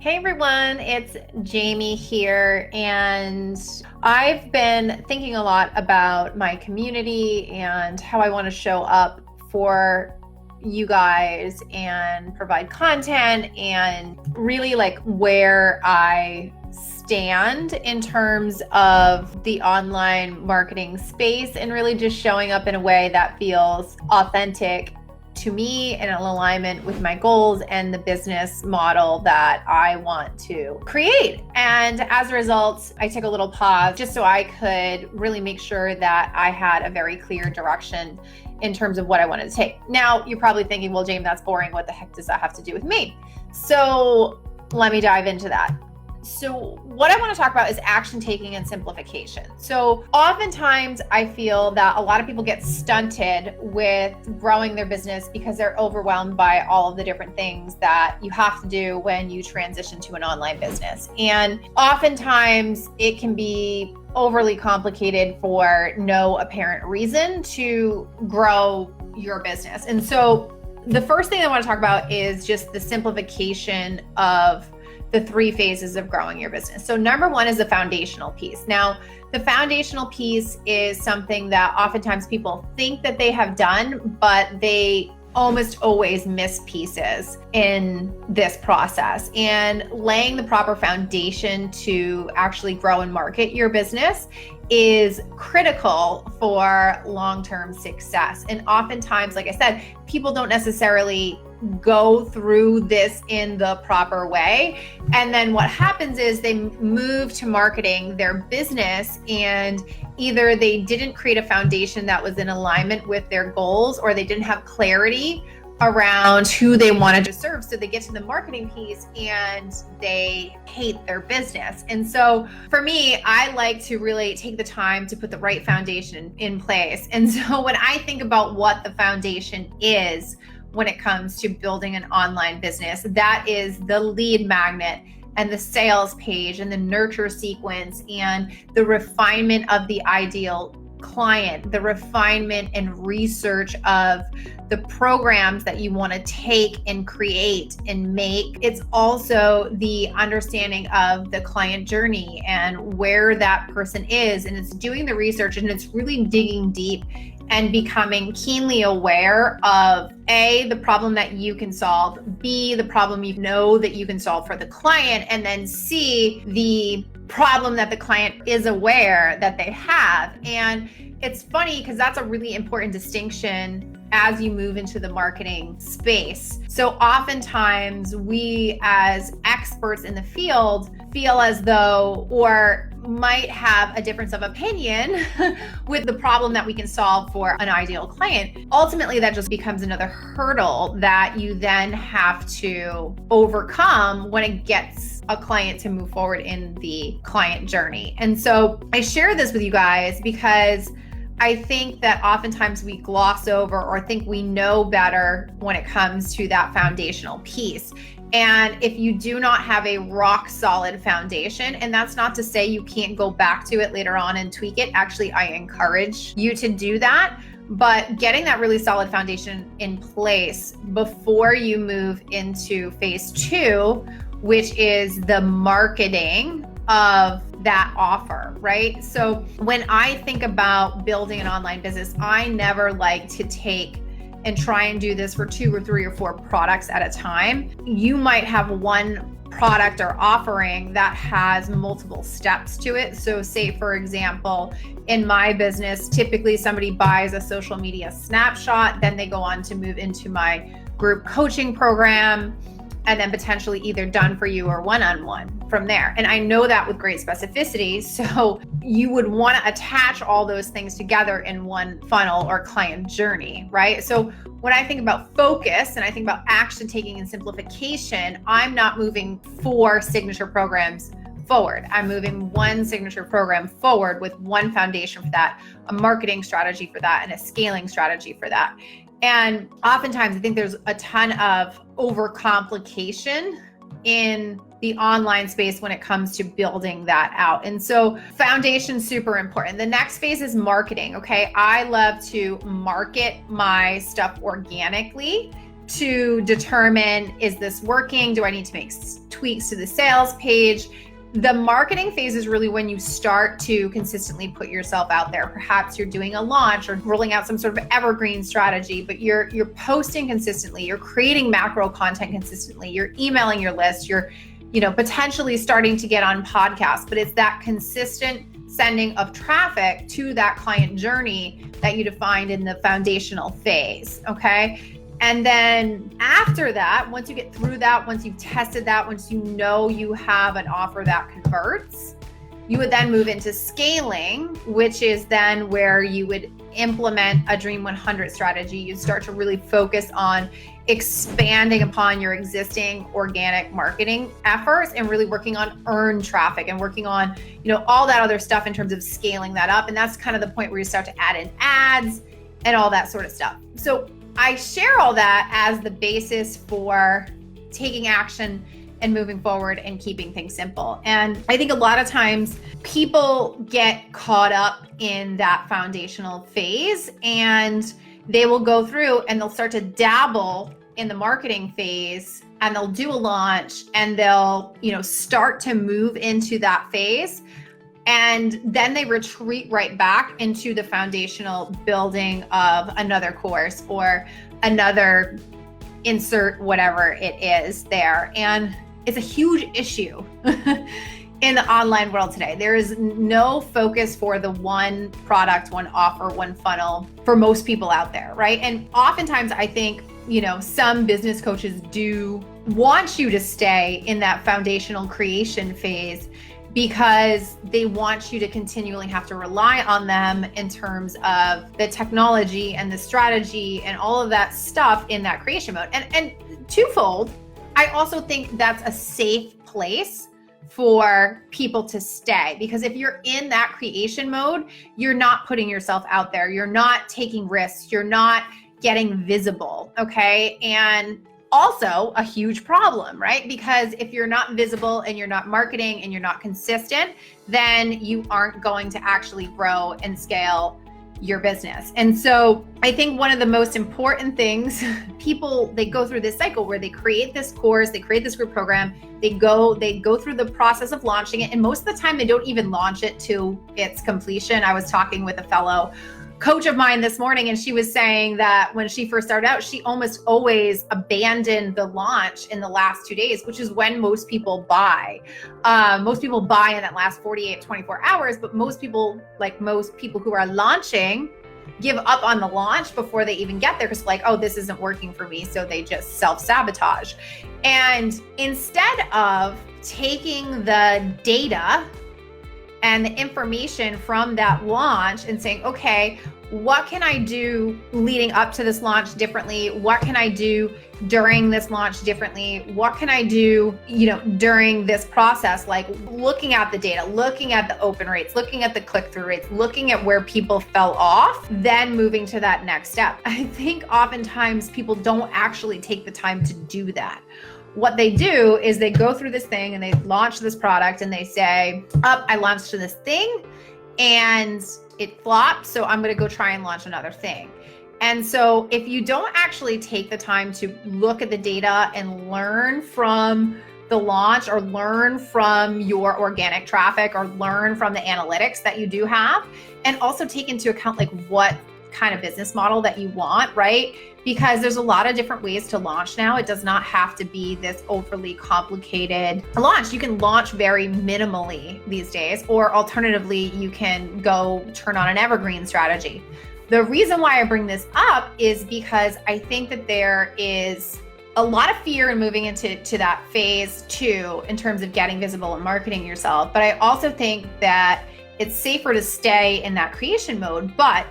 Hey everyone, it's Jamie here, and I've been thinking a lot about my community and how I want to show up for you guys and provide content and really like where I stand in terms of the online marketing space and really just showing up in a way that feels authentic to me and in alignment with my goals and the business model that I want to create. And as a result, I took a little pause just so I could really make sure that I had a very clear direction in terms of what I wanted to take. Now, you're probably thinking, well, James, that's boring. What the heck does that have to do with me? So let me dive into that. So what I want to talk about is action taking and simplification. So oftentimes I feel that a lot of people get stunted with growing their business because they're overwhelmed by all of the different things that you have to do when you transition to an online business. And oftentimes it can be overly complicated for no apparent reason to grow your business. And so the first thing I want to talk about is just the simplification of the three phases of growing your business. So number one is the foundational piece. Now, the foundational piece is something that oftentimes people think that they have done, but they almost always miss pieces in this process. And laying the proper foundation to actually grow and market your business is critical for long-term success. And oftentimes, like I said, people don't necessarily go through this in the proper way. And then what happens is they move to marketing their business, and either they didn't create a foundation that was in alignment with their goals, or they didn't have clarity around who they wanted to serve. So they get to the marketing piece and they hate their business. And so for me, I like to really take the time to put the right foundation in place. And so when I think about what the foundation is when it comes to building an online business, that is the lead magnet and the sales page and the nurture sequence and the refinement of the ideal client, the refinement and research of the programs that you want to take and create and make. It's also the understanding of the client journey and where that person is. And it's doing the research, and it's really digging deep and becoming keenly aware of A, the problem that you can solve, B, the problem you know that you can solve for the client, and then C, the problem that the client is aware that they have. And it's funny because that's a really important distinction as you move into the marketing space. So oftentimes we as experts in the field feel as though, or might have a difference of opinion with the problem that we can solve for an ideal client. Ultimately, that just becomes another hurdle that you then have to overcome when it gets a client to move forward in the client journey. And so I share this with you guys because I think that oftentimes we gloss over or think we know better when it comes to that foundational piece. And if you do not have a rock solid foundation, and that's not to say you can't go back to it later on and tweak it. Actually, I encourage you to do that. But getting that really solid foundation in place before you move into phase two, which is the marketing of that offer, right? So when I think about building an online business, I never like to take and try and do this for 2 or 3 or 4 products at a time. You might have one product or offering that has multiple steps to it. So say, for example, in my business, typically somebody buys a social media snapshot, then they go on to move into my group coaching program, and then potentially either done for you or one-on-one from there. And I know that with great specificity. So you would want to attach all those things together in one funnel or client journey, right? So when I think about focus and I think about action taking and simplification, I'm not moving 4 signature programs forward. I'm moving one signature program forward with one foundation for that, a marketing strategy for that, and a scaling strategy for that. And oftentimes I think there's a ton of overcomplication in the online space when it comes to building that out. And so foundation, super important. The next phase is marketing. Okay. I love to market my stuff organically to determine, is this working? Do I need to make tweaks to the sales page? The marketing phase is really when you start to consistently put yourself out there. Perhaps you're doing a launch or rolling out some sort of evergreen strategy, but you're posting consistently, you're creating macro content consistently, you're emailing your list, you're potentially starting to get on podcasts, but it's that consistent sending of traffic to that client journey that you defined in the foundational phase, okay? And then after that, once you get through that, once you've tested that, once you know you have an offer that converts, you would then move into scaling, which is then where you would implement a Dream 100 strategy. You'd start to really focus on expanding upon your existing organic marketing efforts and really working on earned traffic and working on, all that other stuff in terms of scaling that up. And that's kind of the point where you start to add in ads and all that sort of stuff. So I share all that as the basis for taking action and moving forward and keeping things simple. And I think a lot of times people get caught up in that foundational phase and they will go through and they'll start to dabble in the marketing phase and they'll do a launch and they'll, start to move into that phase. And then they retreat right back into the foundational building of another course or another insert whatever it is there. And it's a huge issue in the online world today. There is no focus for the one product, one offer, one funnel for most people out there, right? And oftentimes I think, some business coaches do want you to stay in that foundational creation phase because they want you to continually have to rely on them in terms of the technology and the strategy and all of that stuff in that creation mode. And twofold, I also think that's a safe place for people to stay, because if you're in that creation mode, you're not putting yourself out there, you're not taking risks, you're not getting visible, okay? And also a huge problem, right? Because if you're not visible and you're not marketing and you're not consistent, then you aren't going to actually grow and scale your business. And so I think one of the most important things, people, they go through this cycle where they create this course, they create this group program, they go through the process of launching it. And most of the time they don't even launch it to its completion. I was talking with a fellow coach of mine this morning, and she was saying that when she first started out, she almost always abandoned the launch in the last 2 days, which is when most people buy. Most people buy in that last 48, 24 hours, but most people who are launching give up on the launch before they even get there because oh, this isn't working for me. So they just self-sabotage. And instead of taking the data and the information from that launch and saying, okay, what can I do leading up to this launch differently? What can I do during this launch differently? What can I do, during this process? Like looking at the data, looking at the open rates, looking at the click-through rates, looking at where people fell off, then moving to that next step. I think oftentimes people don't actually take the time to do that. What they do is they go through this thing and they launch this product and they say, I launched this thing and it flopped, so I'm going to go try and launch another thing. And so if you don't actually take the time to look at the data and learn from the launch or learn from your organic traffic or learn from the analytics that you do have, and also take into account what kind of business model that you want, right? Because there's a lot of different ways to launch now. It does not have to be this overly complicated launch. You can launch very minimally these days, or alternatively, you can go turn on an evergreen strategy. The reason why I bring this up is because I think that there is a lot of fear in moving into that phase 2 in terms of getting visible and marketing yourself. But I also think that it's safer to stay in that creation mode. But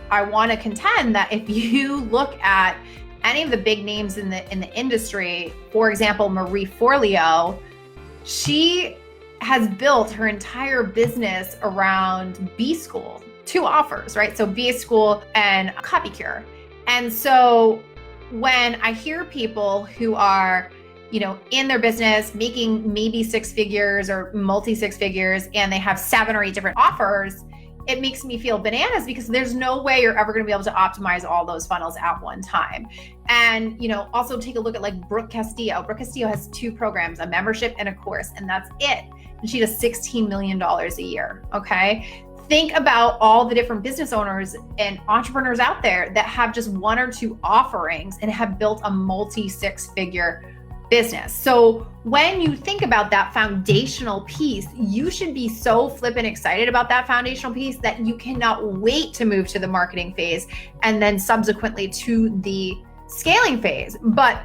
I want to contend that if you look at any of the big names in the industry, for example, Marie Forleo, she has built her entire business around B School, 2 offers, right? So B School and Copy Cure. And so when I hear people who are, in their business making maybe 6 figures or multi 6 figures, and they have 7 or 8 different offers, it makes me feel bananas because there's no way you're ever going to be able to optimize all those funnels at one time. And, also take a look at like Brooke Castillo. Brooke Castillo has 2 programs, a membership and a course, and that's it. And she does $16 million a year. Okay. Think about all the different business owners and entrepreneurs out there that have just 1 or 2 offerings and have built a multi-6-figure business. So when you think about that foundational piece, you should be so flippin' excited about that foundational piece that you cannot wait to move to the marketing phase and then subsequently to the scaling phase. But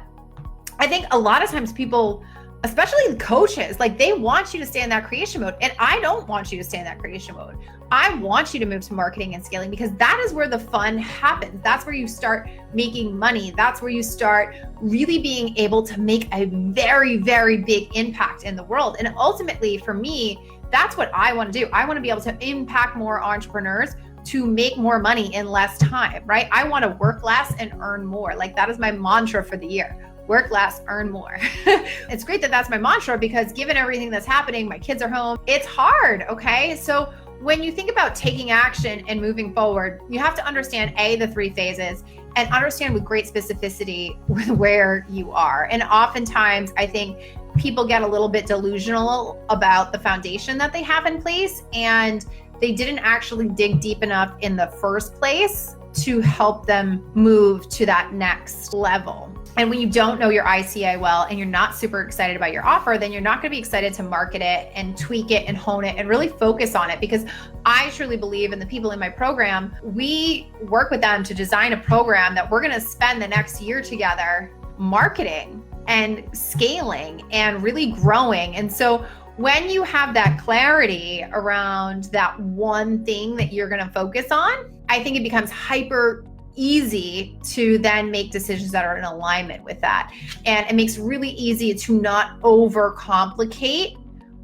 I think a lot of times people, especially the coaches, like they want you to stay in that creation mode. And I don't want you to stay in that creation mode. I want you to move to marketing and scaling because that is where the fun happens. That's where you start making money. That's where you start really being able to make a very, very big impact in the world. And ultimately for me, that's what I want to do. I want to be able to impact more entrepreneurs to make more money in less time, right? I want to work less and earn more. Like that is my mantra for the year. Work less, earn more. It's great that that's my mantra because given everything that's happening, my kids are home, it's hard, okay? So when you think about taking action and moving forward, you have to understand the 3 phases and understand with great specificity where you are. And oftentimes I think people get a little bit delusional about the foundation that they have in place and they didn't actually dig deep enough in the first place to help them move to that next level. And when you don't know your ICI well and you're not super excited about your offer, then you're not going to be excited to market it and tweak it and hone it and really focus on it. Because I truly believe in the people in my program, we work with them to design a program that we're going to spend the next year together marketing and scaling and really growing. And so when you have that clarity around that one thing that you're going to focus on, I think it becomes hyper easy to then make decisions that are in alignment with that. And it makes really easy to not overcomplicate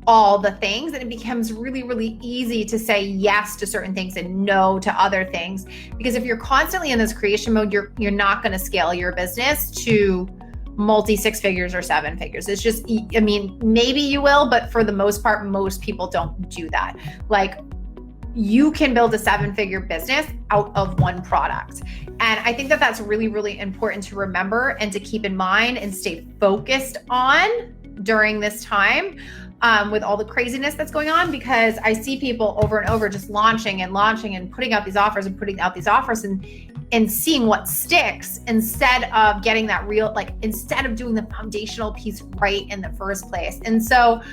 all the things. And it becomes really, really easy to say yes to certain things and no to other things. Because if you're constantly in this creation mode, you're not going to scale your business to multi 6 figures or 7 figures. It's just, I mean, maybe you will, but for the most part, most people don't do that. Like, you can build a 7-figure business out of one product. And I think that that's really, really important to remember and to keep in mind and stay focused on during this time with all the craziness that's going on, because I see people over and over just launching and putting out these offers and seeing what sticks instead of getting that real, instead of doing the foundational piece right in the first place. And so,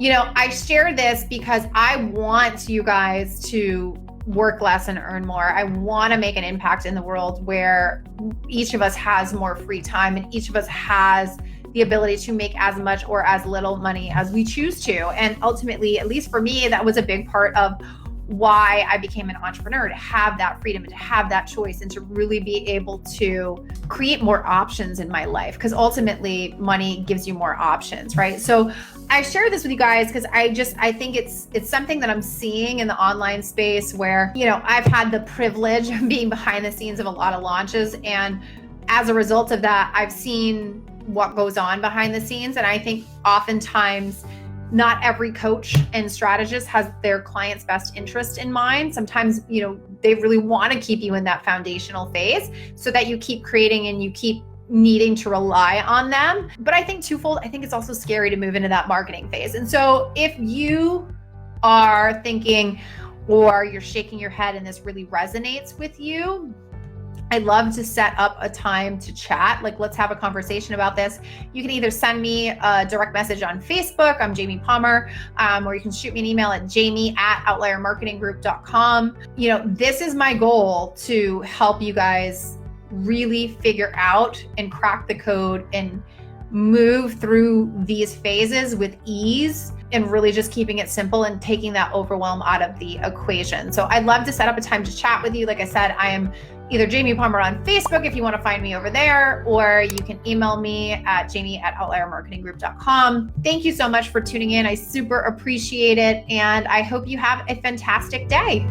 I share this because I want you guys to work less and earn more. I want to make an impact in the world where each of us has more free time and each of us has the ability to make as much or as little money as we choose to. And ultimately, at least for me, that was a big part of why I became an entrepreneur, to have that freedom and to have that choice and to really be able to create more options in my life, because ultimately money gives you more options, right? So I share this with you guys because I think it's something that I'm seeing in the online space where, I've had the privilege of being behind the scenes of a lot of launches. And as a result of that, I've seen what goes on behind the scenes. And I think oftentimes not every coach and strategist has their client's best interest in mind. Sometimes, they really want to keep you in that foundational phase so that you keep creating and you keep needing to rely on them. But I think twofold, I think it's also scary to move into that marketing phase. And so if you are thinking or you're shaking your head and this really resonates with you, I'd love to set up a time to chat. Let's have a conversation about this. You can either send me a direct message on Facebook. I'm Jamie Palmer, or you can shoot me an email at jamie@outliermarketinggroup.com. This is my goal, to help you guys really figure out and crack the code and move through these phases with ease, and really just keeping it simple and taking that overwhelm out of the equation. So I'd love to set up a time to chat with you. Like I said, I am either Jamie Palmer on Facebook if you want to find me over there, or you can email me at jamie@outliermarketinggroup.com. Thank you so much for tuning in. I super appreciate it. And I hope you have a fantastic day.